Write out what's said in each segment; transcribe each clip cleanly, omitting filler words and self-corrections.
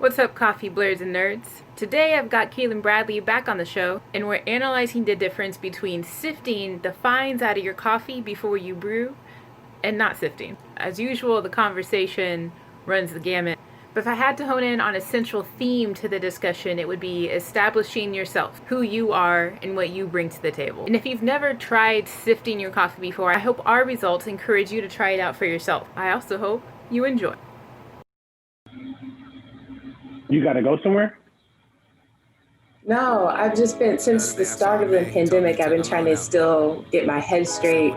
What's up, coffee blurs and nerds? Today I've got Kelin Bradley back on the show, and we're analyzing the difference between sifting the fines out of your coffee before you brew and not sifting. As usual, the conversation runs the gamut, but if I had to hone in on a central theme to the discussion, it would be establishing yourself, who you are, and what you bring to the table. And if you've never tried sifting your coffee before, I hope our results encourage you to try it out for yourself. I also hope you enjoy. You got to go somewhere? No, I've just been, since the start of the pandemic, I've been trying to still get my head straight,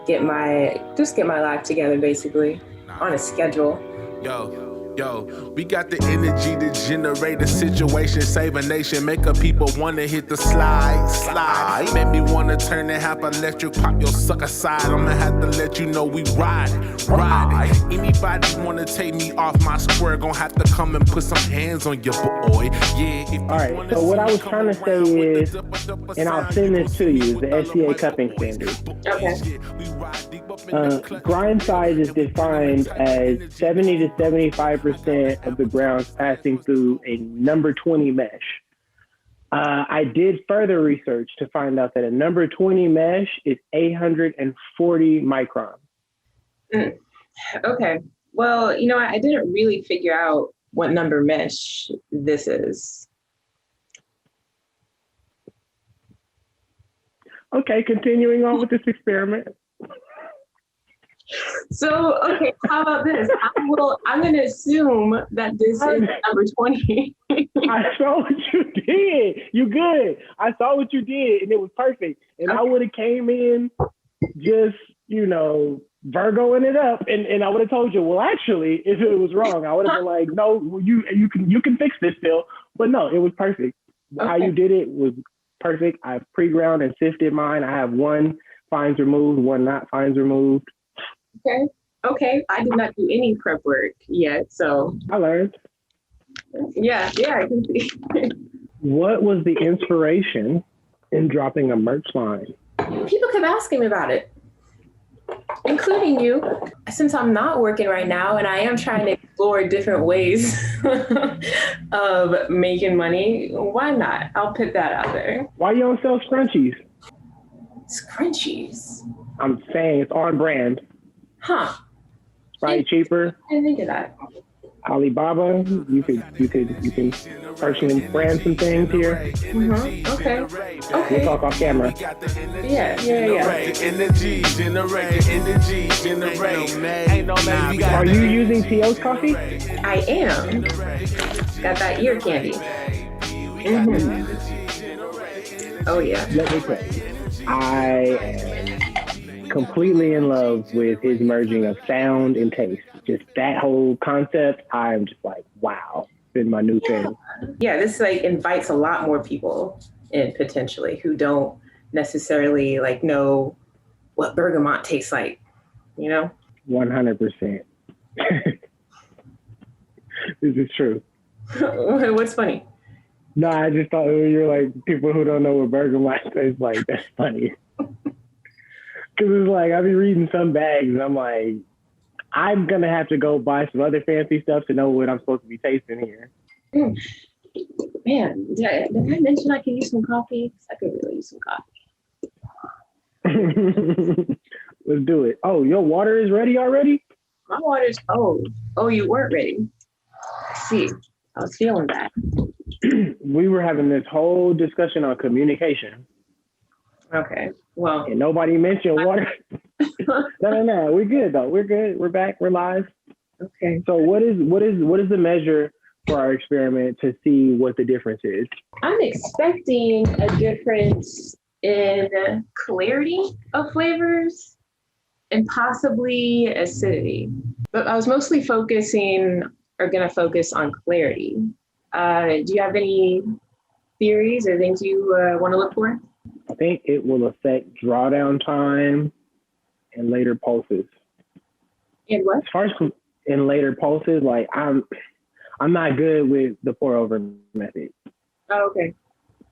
get my life together, basically, on a schedule. Yo, we got the energy to generate a situation, save a nation, make a people wanna hit the slide. Make me wanna turn and have electric pop your sucker side. I'ma have to let you know we ride. Anybody wanna take me off my square, gonna have to come and put some hands on your boy. Yeah. All right. So what I was trying to say is, and I'll send this to you, the SCA cupping standard. Okay. Grind size is defined as 70 to 75% of the grounds passing through a number 20 mesh. I did further research to find out that a number 20 mesh is 840 microns. Okay. Well, I didn't really figure out what number mesh this is. Okay, continuing on with this experiment. So, okay, how about this? I'm going to assume that this is number 20. I saw what you did. You good. I saw what you did, and it was perfect. And I would have came in just, Virgoing it up, and I would have told you, well, actually, if it was wrong, I would have been like, no, you can fix this still. But no, it was perfect. Okay. How you did it was perfect. I've pre-ground and sifted mine. I have one fines removed, one not fines removed. Okay. I did not do any prep work yet, so I learned. Yeah, I can see. What was the inspiration in dropping a merch line? People kept asking me about it, including you. Since I'm not working right now and I am trying to explore different ways of making money, why not? I'll put that out there. Why you don't sell scrunchies? Scrunchies? I'm saying it's on brand. Huh. Right, cheaper. I didn't think of that. Alibaba, you can personally brand some things here. Mm-hmm. Okay. We'll talk off camera. Yeah. Are you using T.O.'s coffee? I am. Got that ear candy. Mm-hmm. Oh yeah. Let me tell you, I am completely in love with his merging of sound and taste. Just that whole concept, I'm just like, wow, it's been my new thing. Yeah, this invites a lot more people in potentially who don't necessarily know what bergamot tastes like, 100%. This is true. What's funny? No, I just thought you're like people who don't know what bergamot tastes like. That's funny. Because it's I be reading some bags and I'm like, I'm going to have to go buy some other fancy stuff to know what I'm supposed to be tasting here. Man, did I mention I can use some coffee? I could really use some coffee. Let's do it. Oh, your water is ready already? My water's cold. Oh, you weren't ready. See, I was feeling that. We were having this whole discussion on communication. Okay. Well, and nobody mentioned water. No. We're good though. We're good. We're back. We're live. Okay. So what is the measure for our experiment to see what the difference is? I'm expecting a difference in clarity of flavors and possibly acidity. But I was mostly going to focus on clarity. Do you have any theories or things you want to look for? I think it will affect drawdown time and later pulses. And what? As far as in later pulses, I'm not good with the pour over method. Oh, okay.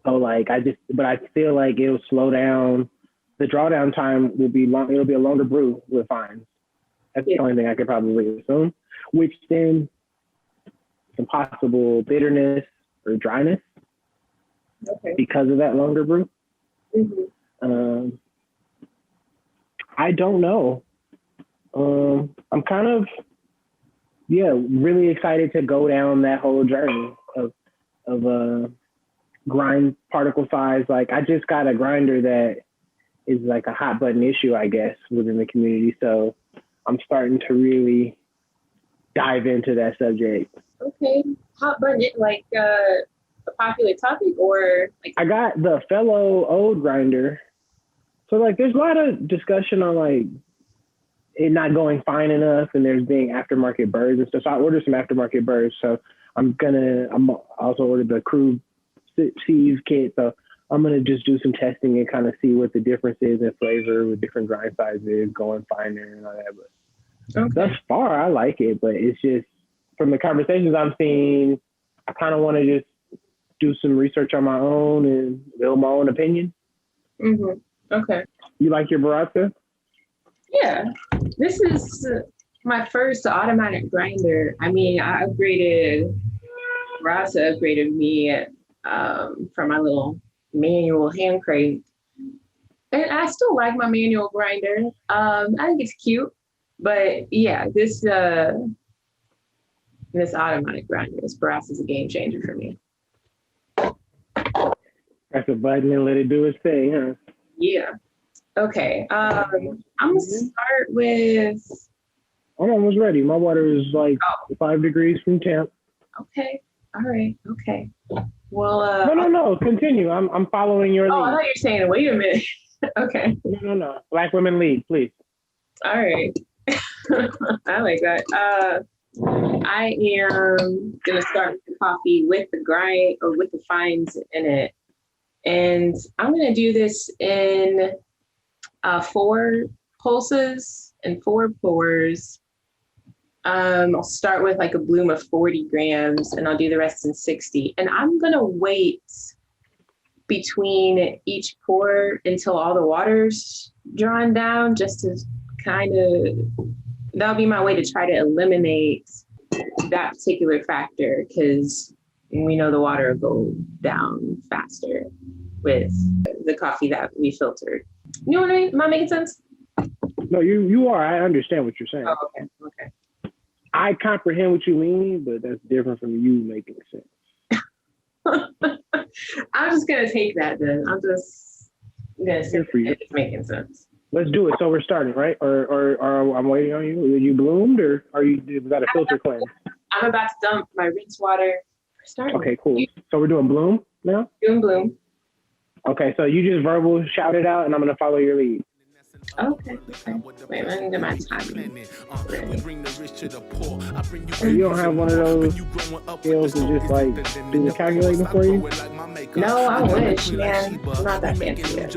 So but I feel like it'll slow down. The drawdown time will be long. It'll be a longer brew with fines. That's the only thing I could probably assume. Which then some possible bitterness or dryness because of that longer brew. I don't know. I'm kind of, really excited to go down that whole journey of grind particle size. Like, I just got a grinder that is like a hot button issue, I guess, within the community. So I'm starting to really dive into that subject. Okay. Hot button, like a popular topic, or like? I got the fellow old grinder. So like, there's a lot of discussion on like it not going fine enough, and there's being aftermarket burrs and stuff. So I ordered some aftermarket burrs. So I'm also ordered the crew sieve kit. So I'm gonna just do some testing and kind of see what the difference is in flavor with different grind sizes, going finer and all that. But thus far, I like it. But it's just from the conversations I'm seeing, I kind of want to just do some research on my own and build my own opinion. Okay. You like your Baratza? Yeah. This is my first automatic grinder. I mean, Baratza upgraded me from my little manual hand crank. And I still like my manual grinder. I think it's cute. But yeah, this automatic grinder, this Baratza is a game changer for me. Press a button and let it do its thing, huh? Yeah. Okay. I'm gonna start with. I'm almost ready. My water is like 5 degrees from temp. Okay. All right. Okay. Well. No. Continue. I'm following your lead. I thought you were saying, wait a minute. Okay. No. Black women lead, please. All right. I like that. I am gonna start with the coffee with the grind or with the fines in it, and I'm gonna do this in 4 pulses and 4 pours. I'll start with like a bloom of 40 grams, and I'll do the rest in 60. And I'm gonna wait between each pour until all the water's drawn down, just to kind of, that'll be my way to try to eliminate that particular factor, because we know the water will go down faster with the coffee that we filtered. You know what I mean? Am I making sense? No, you are. I understand what you're saying. Oh, okay. I comprehend what you mean, but that's different from you making sense. I'm just going to take that then. I'm just going to say it's making sense. Let's do it. So we're starting, right? Or I'm waiting on you. Are you bloomed, or is that a filter cleanse? I'm about to dump my rinse water. We're starting. Okay, cool. So we're doing bloom now? Doing bloom. Okay, so you just verbal shout it out, and I'm going to follow your lead. Okay. Wait, let me get my timing. You don't have one of those skills to just like do the calculating for you? No, I wish, man. I'm not that fancy yet.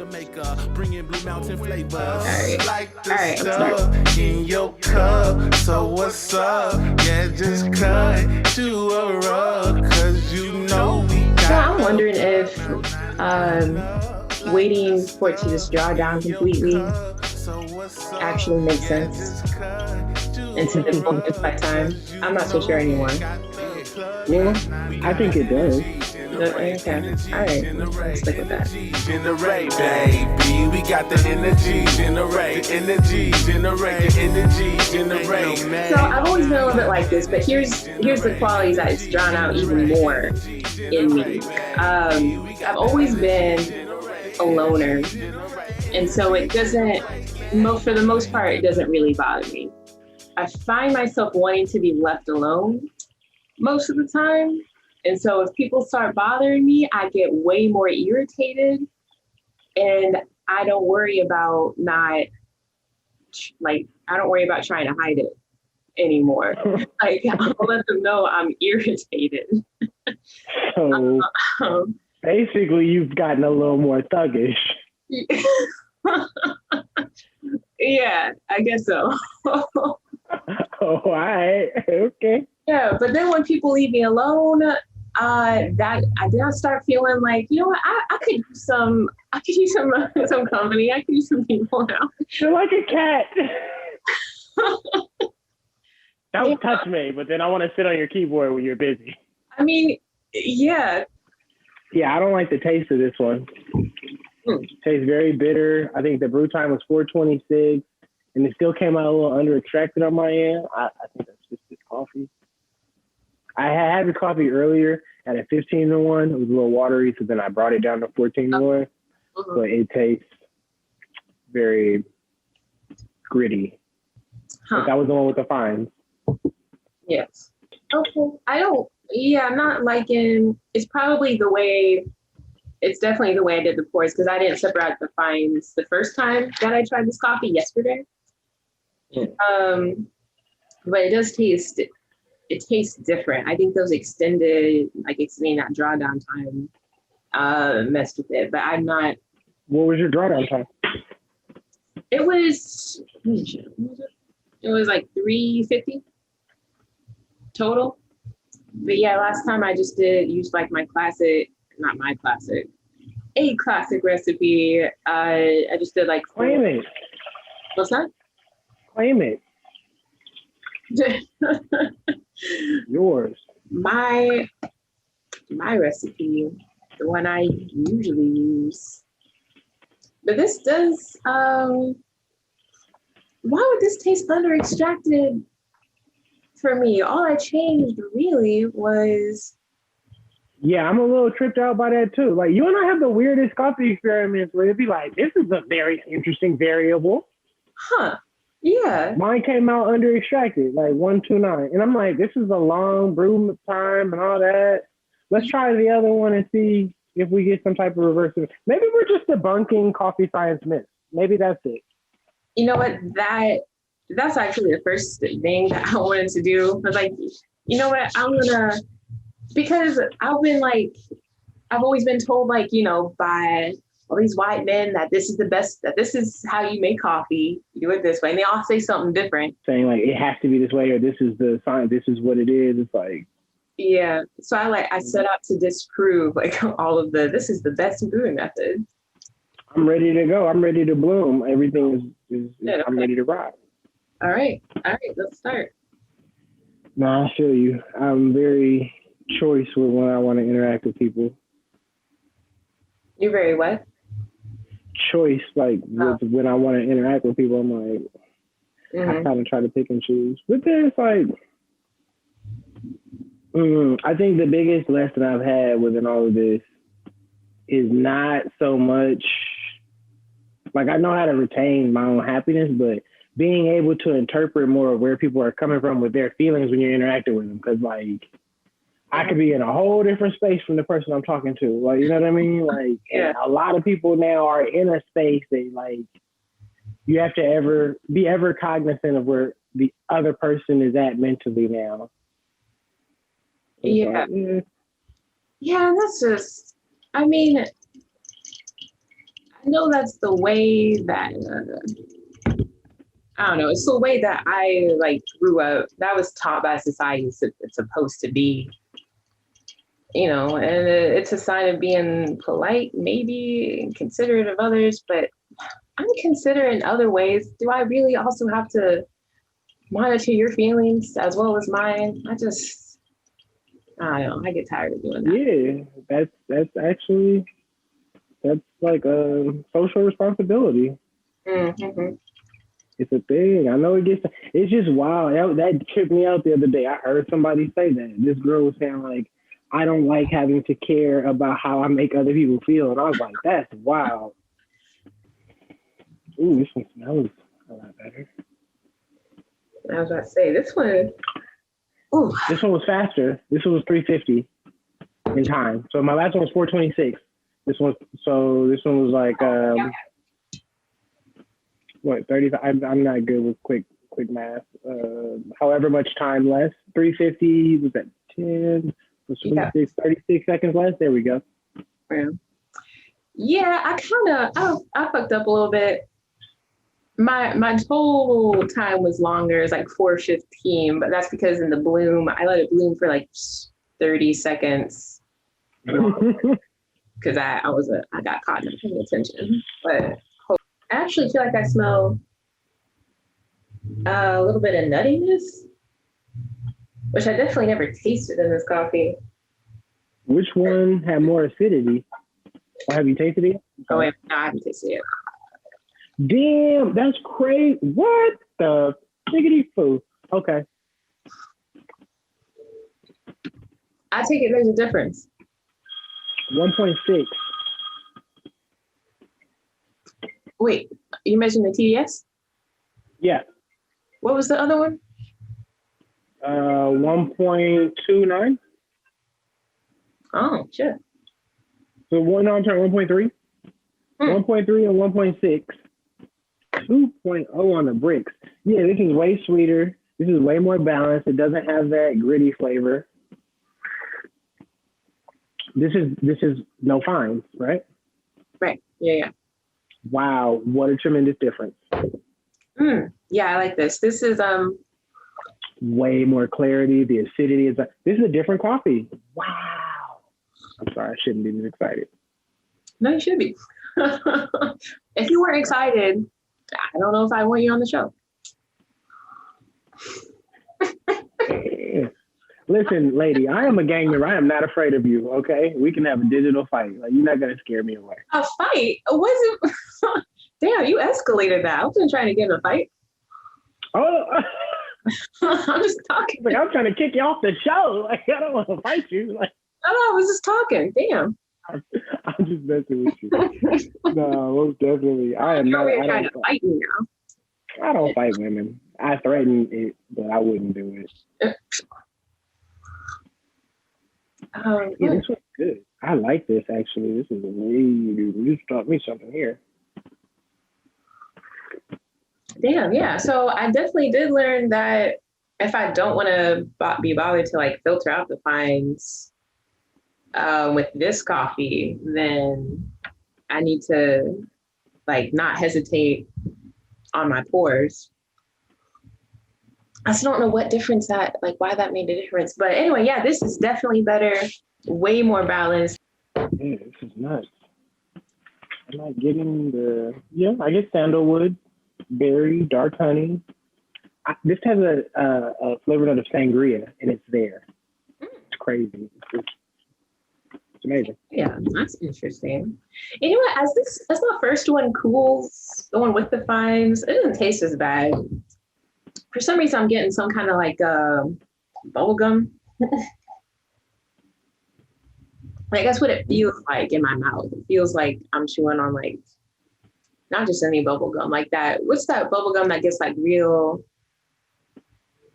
Alright, I'm starting. In your cup, so what's up? Yeah, just cut to a rug, cause you know we got. So I'm wondering if waiting for it to just draw down completely actually makes sense, and to then book just by time. I'm not so sure anymore. Yeah, I think it does. Okay, all right, let's stick with that. Generate, baby. We got the energy. Generate, energy. Generate, energy. Generate. So I've always been a little bit like this, but here's the qualities that it's drawn out even more in me. I've always been a loner, and so it doesn't. For the most part, it doesn't really bother me. I find myself wanting to be left alone most of the time. And so if people start bothering me, I get way more irritated, and I don't worry about I don't worry about trying to hide it anymore. Like, I'll let them know I'm irritated. So basically you've gotten a little more thuggish. Yeah, I guess so. Oh, all right. Okay. Yeah, but then when people leave me alone, I start feeling like, you know what, I could use some company. I could use some people now. You're like a cat. Don't touch me, but then I want to sit on your keyboard when you're busy. I mean, yeah. Yeah, I don't like the taste of this one. It tastes very bitter. I think the brew time was 426, and it still came out a little under extracted on my end. I think that's just this coffee. I had this coffee earlier at a 15-1. It was a little watery, so then I brought it down to 14-1. But it tastes very gritty. But that was the one with the fines. Yes. Okay. I'm not liking, it's definitely the way I did the pours, because I didn't separate the fines the first time that I tried this coffee yesterday. But it does taste, it tastes different. I think those extended, like extending that drawdown time messed with it, but I'm not. What was your drawdown time? It was like 350 total. But yeah, last time I just use like a classic recipe. I just did like. Claim it. What's that? Claim it. Yours. My recipe, the one I usually use. But this does, why would this taste under extracted for me? All I changed really was. Yeah, I'm a little tripped out by that too. Like, you and I have the weirdest coffee experiments where it'd be like, this is a very interesting variable. Huh. Yeah. Mine came out under extracted, like 129. And I'm like, this is a long brew time and all that. Let's try the other one and see if we get some type of reversal. Maybe we're just debunking coffee science myths. Maybe that's it. You know what? That's actually the first thing that I wanted to do. I was like, you know what? Because I've always been told, like, you know, by all these white men that this is the best, that this is how you make coffee, you do it this way. And they all say something different. Saying like, it has to be this way, or this is the science, this is what it is. It's like. Yeah. So I set out to disprove like all of this is the best brewing method. I'm ready to go. I'm ready to bloom. Everything is Yeah, I'm ready to rock. All right. Let's start. No, I feel you. I'm very choice with when I want to interact with people. You're very what? Choice, like with when I want to interact with people, I'm like, I kind of try to pick and choose. But then it's like, I think the biggest lesson I've had within all of this is not so much, like, I know how to retain my own happiness, but being able to interpret more of where people are coming from with their feelings when you're interacting with them. Because, like, I could be in a whole different space from the person I'm talking to. Like, you know what I mean? Like, yeah. A lot of people now are in a space that, like, you have to be ever cognizant of where the other person is at mentally now. Yeah. Like, yeah, that's just, I mean, I know that's the way that, I don't know, it's the way that I, like, grew up. That was taught by society it's supposed to be. You know, and it's a sign of being polite, maybe, and considerate of others, but I'm considerate in other ways. Do I really also have to monitor your feelings as well as mine? I don't know, I get tired of doing that. Yeah, that's like a social responsibility. Mm-hmm. It's a thing. I know it's just wild. That tripped me out the other day. I heard somebody say that. This girl was saying, like, I don't like having to care about how I make other people feel. And I was like, that's wild. Ooh, this one smells a lot better. I was about to say, this one, ooh. This one was faster. This one was 350 in time. So my last one was 426. This one was like, what, 30? I'm not good with quick math. However much time less. 350 was at 10. 26, 36 seconds less. There we go. Yeah, I fucked up a little bit. My total time was longer. It's like 4:15, but that's because in the bloom, I let it bloom for like 30 seconds. Because I got caught not paying attention. But I actually feel like I smell a little bit of nuttiness. which I definitely never tasted in this coffee. Which one had more acidity? Or have you tasted it? Oh wait, no, I haven't tasted it. Damn, that's crazy. What the figgity foo? Okay. I take it there's a difference. 1.6. Wait, you mentioned the TDS? Yeah. What was the other one? 1.29. Oh, shit. So I'm sorry, 1.3. 1.3 and 1.6. 2.0 on the bricks. Yeah, this is way sweeter. This is way more balanced. It doesn't have that gritty flavor. This is no fines, right? Right. Yeah. Wow, what a tremendous difference. Yeah, I like this. This is way more clarity. The acidity is this is a different coffee. Wow. I'm sorry, I shouldn't be this excited. No, you should be. If you weren't excited, I don't know if I want you on the show. Listen, lady, I am a gang member. I am not afraid of you, okay? We can have a digital fight. Like, you're not going to scare me away. A fight? Was it? Damn, you escalated that. I wasn't trying to get in a fight. Oh, I'm just talking. like, I'm trying to kick you off the show. Like, I don't want to fight you. Like, I was just talking. Damn. I'm just messing with you. No, most definitely. I am not. You're trying to fight me now. I don't fight women. I threaten it, but I wouldn't do it. Yeah, this was good. I like this actually. This is you just taught me something here. Damn, yeah. So I definitely did learn that if I don't want to be bothered to like filter out the fines with this coffee, then I need to like not hesitate on my pours. I still don't know what difference why that made a difference. But anyway, yeah, this is definitely better, way more balanced. Yeah, this is nuts. I'm not getting I get sandalwood, berry, dark honey. This has a flavor note of sangria, and it's there. It's crazy. It's amazing. Yeah, that's interesting. You know what? As the first one cools, the one with the fines, it doesn't taste as bad. For some reason, I'm getting some kind of like bubble gum. Like that's what it feels like in my mouth. It feels like I'm chewing on like not just any bubble gum, like that. What's that bubble gum that gets like real?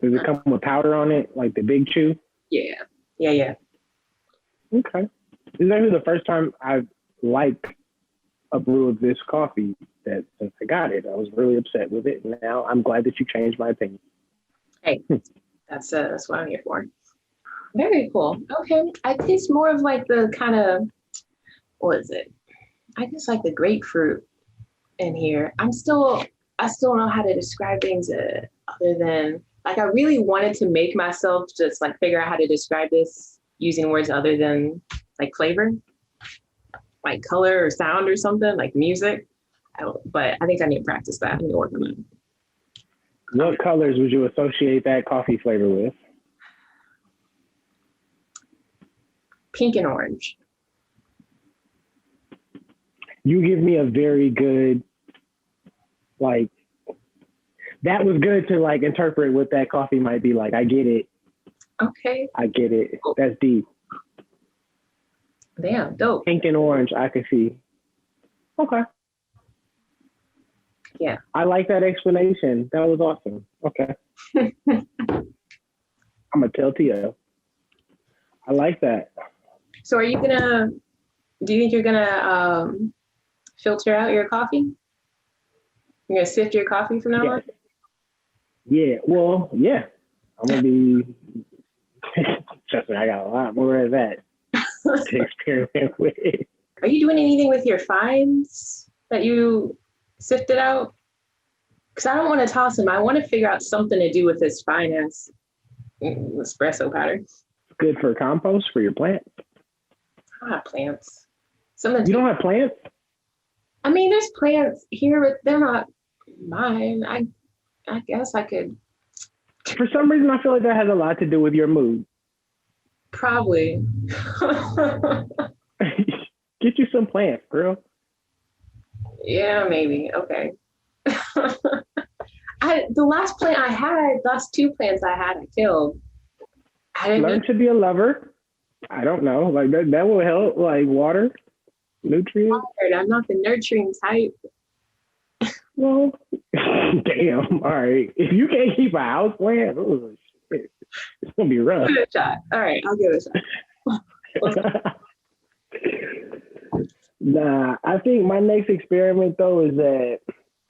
Does it come with powder on it, like the Big Chew? Yeah. Okay. This is actually the first time I've liked a brew of this coffee that since I got it. I was really upset with it. And now I'm glad that you changed my opinion. Hey, that's what I'm here for. Very cool. Okay. I taste more of like the kind of, what is it? I guess like the grapefruit in here. I still don't know how to describe things other than like I really wanted to make myself just like figure out how to describe this using words other than like flavor, like color or sound or something, like music. But I think I need to practice that. I need to work on that. What colors would you associate that coffee flavor with? Pink and orange. You give me a very good, like, that was good to like interpret what that coffee might be like. I get it. Okay. I get it. That's deep. Damn, dope. Pink and orange, I can see. Okay. Yeah. I like that explanation. That was awesome. Okay. I'm going to tell Tia. I like that. So do you think you're going to filter out your coffee? You're going to sift your coffee from now on? Yeah. Well, yeah. I'm going to be, trust me, I got a lot more of that to experiment with. Are you doing anything with your fines that you sifted out? Because I don't want to toss them. I want to figure out something to do with this fine ass espresso powder. Good for compost for your plants. I don't have plants. You don't have plants? I mean, there's plants here, but they're not mine. I guess I could For some reason, I feel like that has a lot to do with your mood. Probably. Get you some plants, girl. Yeah, maybe. Okay. The last two plants I had, I killed. Learn to be a lover. I don't know. Like that will help. Like water, nutrients. I'm not the nurturing type. Well, damn. All right. If you can't keep a house plant, oh, shit. It's gonna be rough. Give it a shot. All right, I'll give it a shot. Nah, I think my next experiment though is that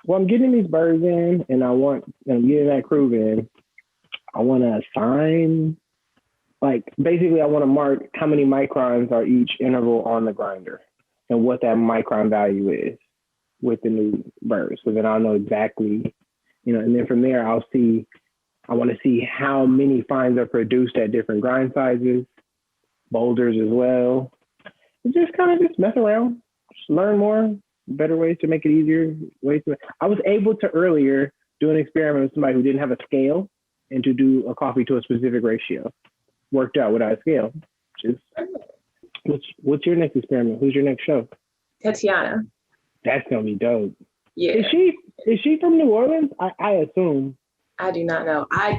I'm getting these birds in, and I'm getting that crew in. I want to assign, like, basically, I want to mark how many microns are each interval on the grinder, and what that micron value is with the new birds. So then I'll know exactly, and then from there I want to see how many fines are produced at different grind sizes, boulders as well. And just kind of mess around, just learn more, better ways to make it easier. I was able to earlier do an experiment with somebody who didn't have a scale and to do a coffee to a specific ratio. Worked out without a scale. What's your next experiment? Who's your next show? Tatiana. That's gonna be dope. Yeah. Is she from New Orleans? I assume. I do not know. I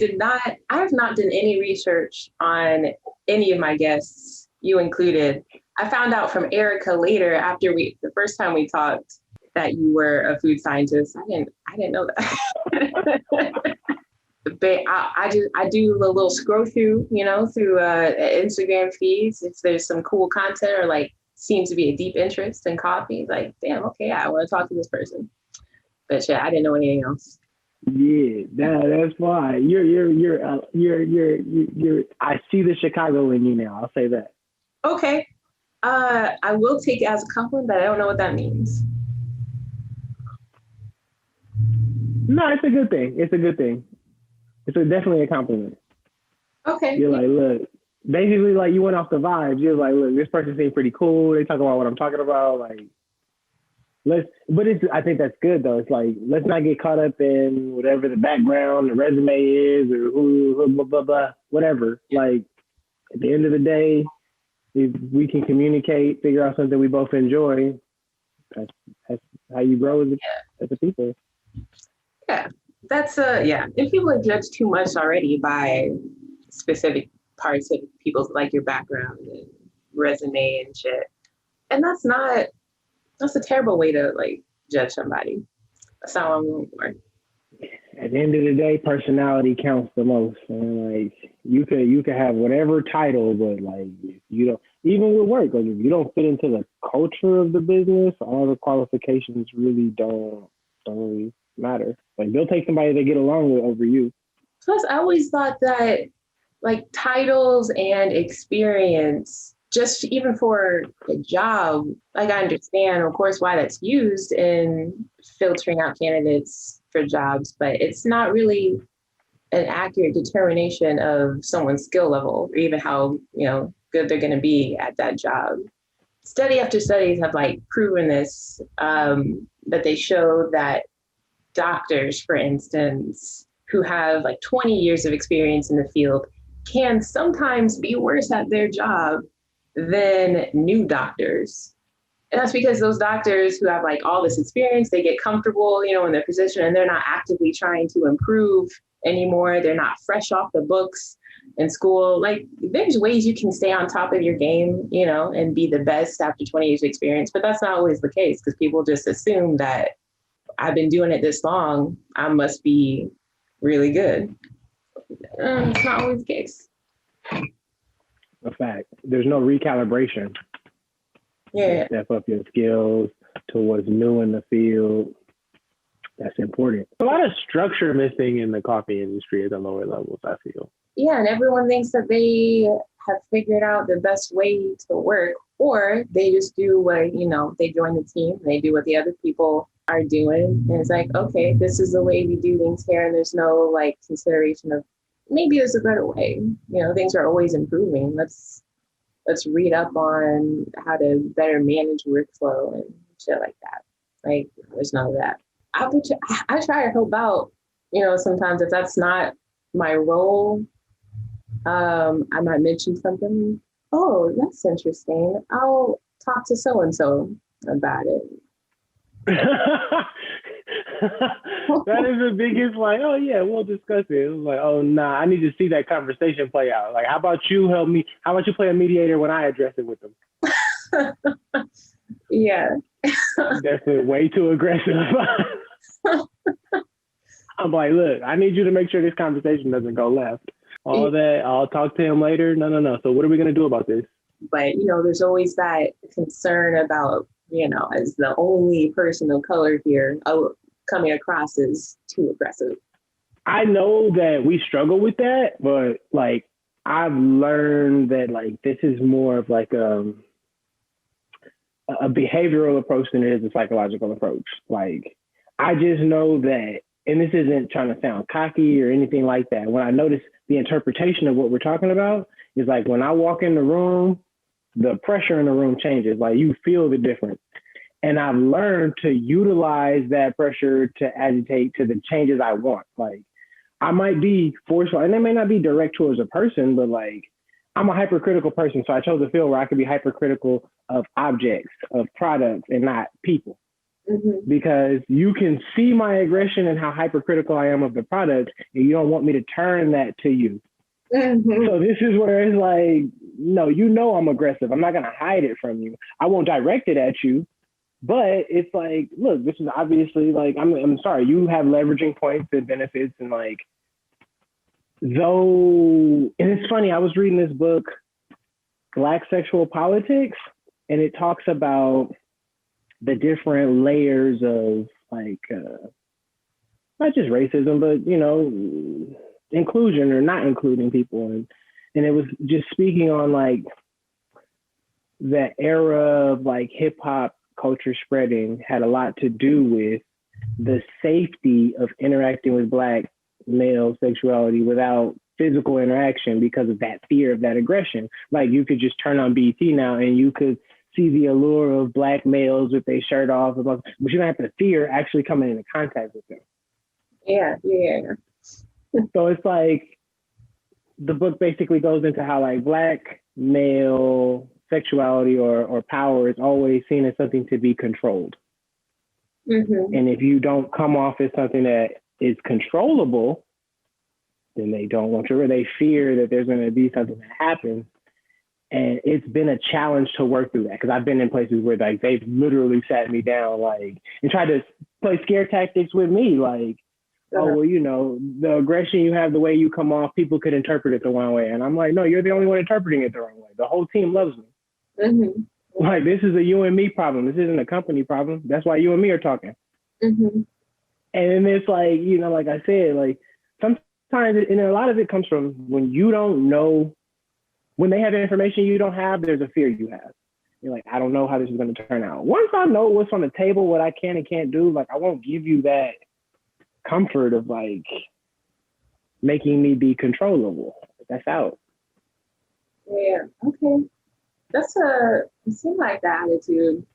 have not done any research on any of my guests, you included. I found out from Erica later after the first time we talked that you were a food scientist. I didn't know that. But I do a little scroll through, through Instagram feeds. If there's some cool content or like seems to be a deep interest in coffee, like, damn, okay, I want to talk to this person. But yeah, I didn't know anything else. Yeah, that's why you're. I see the Chicago in you now. I'll say that. Okay, I will take it as a compliment, but I don't know what that means. No, it's a good thing. It's a good thing. It's definitely a compliment. Okay. You're like, look, basically, like, you went off the vibes. You're like, look, this person seems pretty cool. They talk about what I'm talking about. Like, I think that's good though. It's like, let's not get caught up in whatever the background, the resume is, or who, blah, blah, blah, whatever. Like, at the end of the day, if we can communicate, figure out something we both enjoy, that's how you grow as a people. Yeah. That's if people are judged too much already by specific parts of people's, like, your background and resume and shit, and that's a terrible way to, like, judge somebody. That's not what I'm going for. At the end of the day, personality counts the most. And like, you could have whatever title, but like, if you don't, even with work, like, if you don't fit into the culture of the business, all the qualifications really don't really matter. Like, they'll take somebody they get along with over you. Plus, I always thought that, like, titles and experience, just even for a job, like, I understand, of course, why that's used in filtering out candidates for jobs, but it's not really an accurate determination of someone's skill level or even how, good they're going to be at that job. Study after studies have, like, proven this, that they show that doctors, for instance, who have like 20 years of experience in the field can sometimes be worse at their job than new doctors. And that's because those doctors who have, like, all this experience, they get comfortable, in their position, and they're not actively trying to improve anymore. They're not fresh off the books in school. Like, there's ways you can stay on top of your game, and be the best after 20 years of experience, but that's not always the case because people just assume that I've been doing it this long, I must be really good. It's not always the case. A fact. There's no recalibration. Yeah. Step up your skills to what's new in the field. That's important. A lot of structure missing in the coffee industry at the lower levels, I feel. Yeah, and everyone thinks that they have figured out the best way to work, or they just do what, they join the team, they do what the other people are doing. And it's like, okay, this is the way we do things here. And there's no, like, consideration of maybe there's a better way. Things are always improving. Let's read up on how to better manage workflow and shit like that. Like, there's none of that. I try to help out, sometimes if that's not my role, I might mention something. Oh, that's interesting. I'll talk to so and so about it. That is the biggest, like, oh yeah, we'll discuss it. It was like, oh nah, I need to see that conversation play out. Like, how about you help me? How about you play a mediator when I address it with them? Yeah. That's way too aggressive. I'm like, look, I need you to make sure this conversation doesn't go left. All that, I'll talk to him later. No. So what are we gonna do about this? But there's always that concern about, as the only person of color here, coming across as too aggressive. I know that we struggle with that, but like I've learned that like this is more of like a behavioral approach than it is a psychological approach. Like I just know that, and this isn't trying to sound cocky or anything like that. When I notice the interpretation of what we're talking about is like when I walk in the room, the pressure in the room changes. Like you feel the difference. And I've learned to utilize that pressure to agitate to the changes I want. Like I might be forceful, and it may not be direct towards a person, but like I'm a hypercritical person. So I chose a field where I could be hypercritical of objects, of products, and not people. Mm-hmm. Because you can see my aggression and how hypercritical I am of the product, and you don't want me to turn that to you. Mm-hmm. So this is where it's like, no, I'm aggressive. I'm not going to hide it from you. I won't direct it at you. But it's like, look, this is obviously like, I'm sorry, you have leveraging points and benefits and like, though, and it's funny, I was reading this book, Black Sexual Politics, and it talks about the different layers of like, not just racism, but, inclusion or not including people. And it was just speaking on like that era of like hip hop culture spreading had a lot to do with the safety of interacting with Black male sexuality without physical interaction because of that fear of that aggression. Like you could just turn on BT now and you could see the allure of Black males with their shirt off, but you don't have to fear actually coming into contact with them. Yeah. So it's like the book basically goes into how like Black male sexuality or power is always seen as something to be controlled. Mm-hmm. And if you don't come off as something that is controllable, then they don't want you, or they fear that there's going to be something that happens. And it's been a challenge to work through that because I've been in places where like they've literally sat me down like and tried to play scare tactics with me, like, oh, well, the aggression you have, the way you come off, people could interpret it the wrong way. And I'm like, no, you're the only one interpreting it the wrong way. The whole team loves me. Mm-hmm. Like, this is a you and me problem. This isn't a company problem. That's why you and me are talking. Mm-hmm. And it's like, like I said, like sometimes, and a lot of it comes from when you don't know, when they have information you don't have, there's a fear you have. You're like, I don't know how this is going to turn out. Once I know what's on the table, what I can and can't do, like I won't give you that comfort of like making me be controllable. That's out. Yeah. Okay. It seems like the attitude.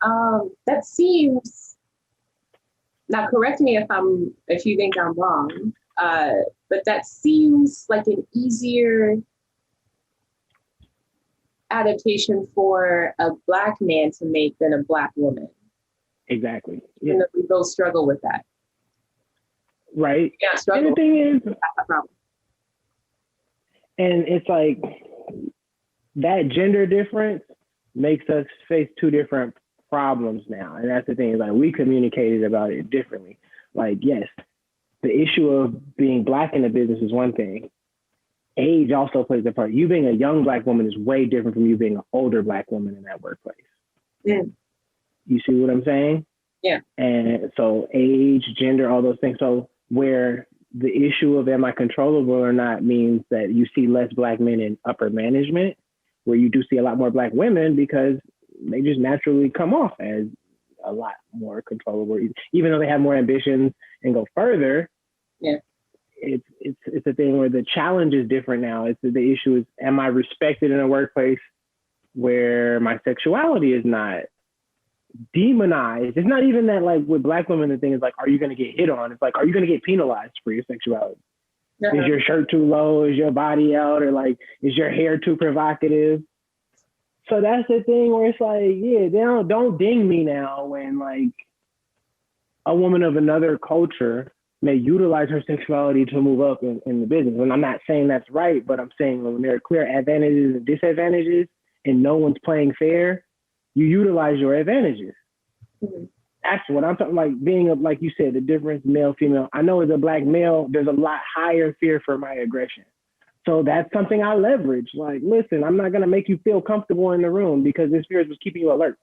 That seems, now correct me if you think I'm wrong, but that seems like an easier adaptation for a Black man to make than a Black woman. Exactly. Yeah. And we both struggle with that. Right. Yeah, struggle. And the thing is, and it's like that gender difference makes us face two different problems now. And that's the thing, is like we communicated about it differently. Like, yes, the issue of being Black in the business is one thing. Age also plays a part. You being a young Black woman is way different from you being an older Black woman in that workplace. Yeah. You see what I'm saying? Yeah. And so age, gender, all those things. So where the issue of am I controllable or not means that you see less Black men in upper management, where you do see a lot more Black women because they just naturally come off as a lot more controllable, even though they have more ambitions and go further. Yeah. It's a thing where the challenge is different now. It's the issue is, am I respected in a workplace where my sexuality is not demonized? It's not even that, like with Black women, the thing is like, are you going to get hit on? It's like, are you going to get penalized for your sexuality? Is your shirt too low? Is your body out? Or like, is your hair too provocative? So that's the thing where it's like, yeah, don't ding me now when like a woman of another culture may utilize her sexuality to move up in the business. And I'm not saying that's right, but I'm saying when there are clear advantages and disadvantages and no one's playing fair, you utilize your advantages. Mm-hmm. That's what I'm talking, like being, like you said, the difference male, female. I know as a Black male, there's a lot higher fear for my aggression. So that's something I leverage. Like, listen, I'm not going to make you feel comfortable in the room because this fear is what's keeping you alert.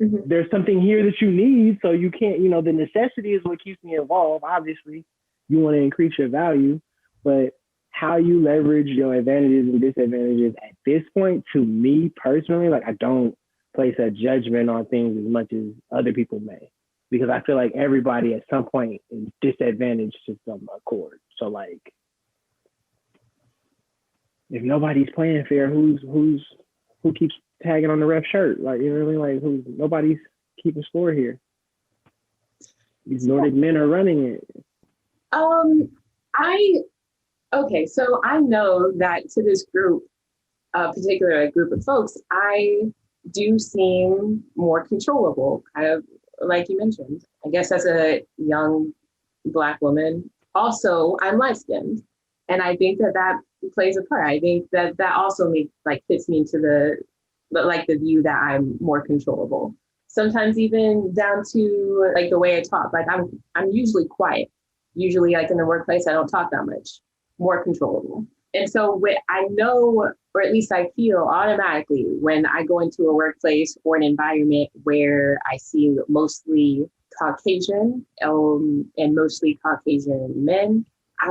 Mm-hmm. There's something here that you need, so you can't, the necessity is what keeps me involved. Obviously, you want to increase your value, but how you leverage your advantages and disadvantages at this point, to me personally, like I don't place a judgment on things as much as other people may, because I feel like everybody at some point is disadvantaged to some accord. So like, if nobody's playing fair, who keeps tagging on the ref shirt? Like, you know what I mean? Like, nobody's keeping score here. These Nordic men are running it. So I know that to this group, particular group of folks, I do seem more controllable, kind of like you mentioned. I guess as a young Black woman, also I'm light-skinned, and I think that plays a part. I think that also fits me into the view that I'm more controllable. Sometimes even down to like the way I talk. Like I'm usually quiet. Usually, like in the workplace, I don't talk that much. More controllable. And so I know, or at least I feel automatically when I go into a workplace or an environment where I see mostly Caucasian and mostly Caucasian men, I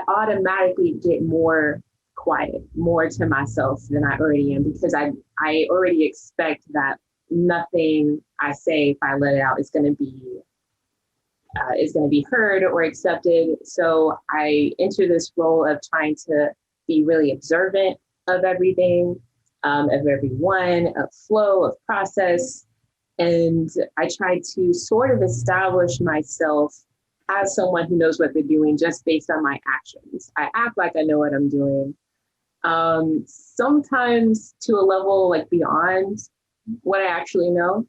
automatically get more quiet, more to myself than I already am, because I already expect that nothing I say, if I let it out, is going to be heard or accepted. So I enter this role of trying to be really observant of everything, of everyone, of flow, of process. And I try to sort of establish myself as someone who knows what they're doing just based on my actions. I act like I know what I'm doing. Sometimes to a level like beyond what I actually know.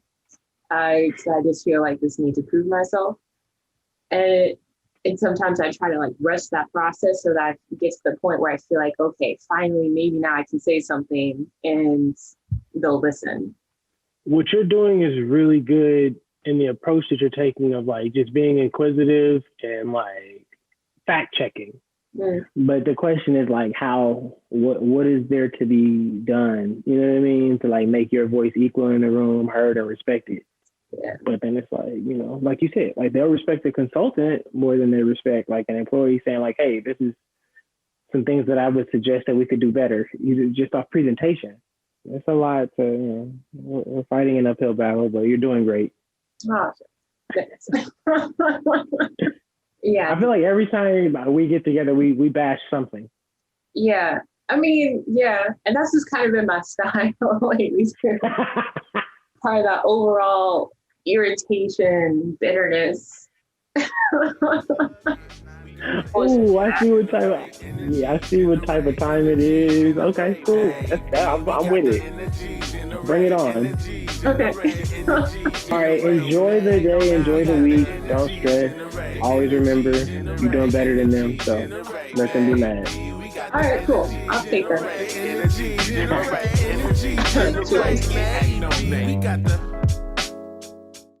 I just feel like this need to prove myself. And sometimes I try to like rush that process so that it gets to the point where I feel like, okay, finally, maybe now I can say something and they'll listen. What you're doing is really good in the approach that you're taking of like just being inquisitive and like fact checking. Mm. But the question is like what is there to be done? You know what I mean? To like make your voice equal in the room, heard and respected. Yeah. But then it's like, like you said, like they'll respect the consultant more than they respect like an employee saying like, hey, this is some things that I would suggest that we could do better, either just off presentation. It's a lot to, we're fighting an uphill battle, but you're doing great. Oh, goodness. Yeah. I feel like every time we get together, we bash something. Yeah. I mean, yeah. And that's just kind of been my style lately. Part of that overall irritation, bitterness. Oh, I see what type of time it is. Okay, cool. I'm with it. Bring it on. Okay. All right, enjoy the day, enjoy the week. Don't stress. Always remember, you're doing better than them, so let them be mad. All right, cool. I'll take that. We got the